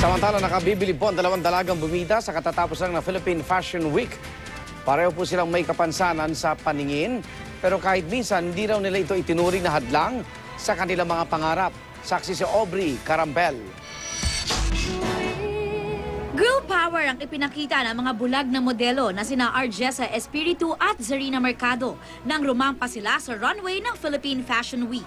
Samantala, nakabibili po ang dalawang dalagang bumida sa katatapos lang na Philippine Fashion Week. Pareho po silang may kapansanan sa paningin, pero kahit minsan hindi raw nila ito itinuring na hadlang sa kanilang mga pangarap. Saksi si Aubrey Carambel. Girl power ang ipinakita ng mga bulag na modelo na sina Arjessa Espiritu at Zarina Mercado nang rumampa sila sa runway ng Philippine Fashion Week.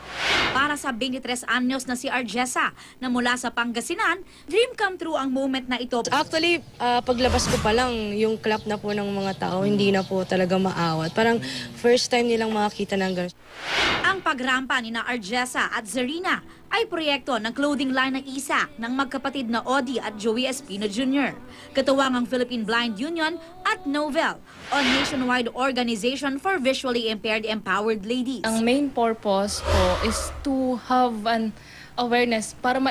Para sa 23 anyos na si Arjessa na mula sa Pangasinan, dream come true ang moment na ito. Actually, paglabas ko pa lang, yung clap na po ng mga tao, hindi na po talaga maawat. Parang first time nilang makakita ng gano'n. Ang pagrampa ni na Arjessa at Zarina ay proyekto ng clothing line ng isa ng magkapatid na Audie at Joey Espino Jr. Katuwang ang Philippine Blind Union at Novel, a nationwide organization for visually impaired empowered ladies. Ang main purpose po is to have an awareness para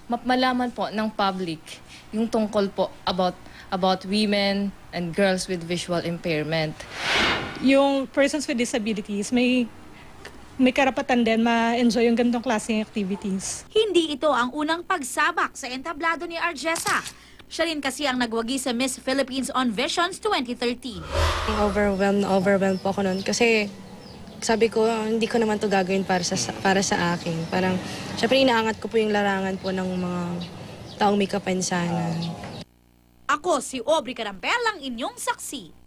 malaman po ng public yung tungkol po about women and girls with visual impairment. Yung persons with disabilities may karapatan din ma-enjoy yung ganitong klaseng activities. Hindi ito ang unang pagsabak sa entablado ni Arjessa. Siya rin kasi ang nagwagi sa Miss Philippines on Visions 2013. Overwhelmed po ako noon kasi sabi ko, hindi ko naman to gagawin para sa akin. Parang, syempre inaangat ko po yung larangan po ng mga taong may kapansanan. Ako si Aubrey Carampel, ang inyong saksi.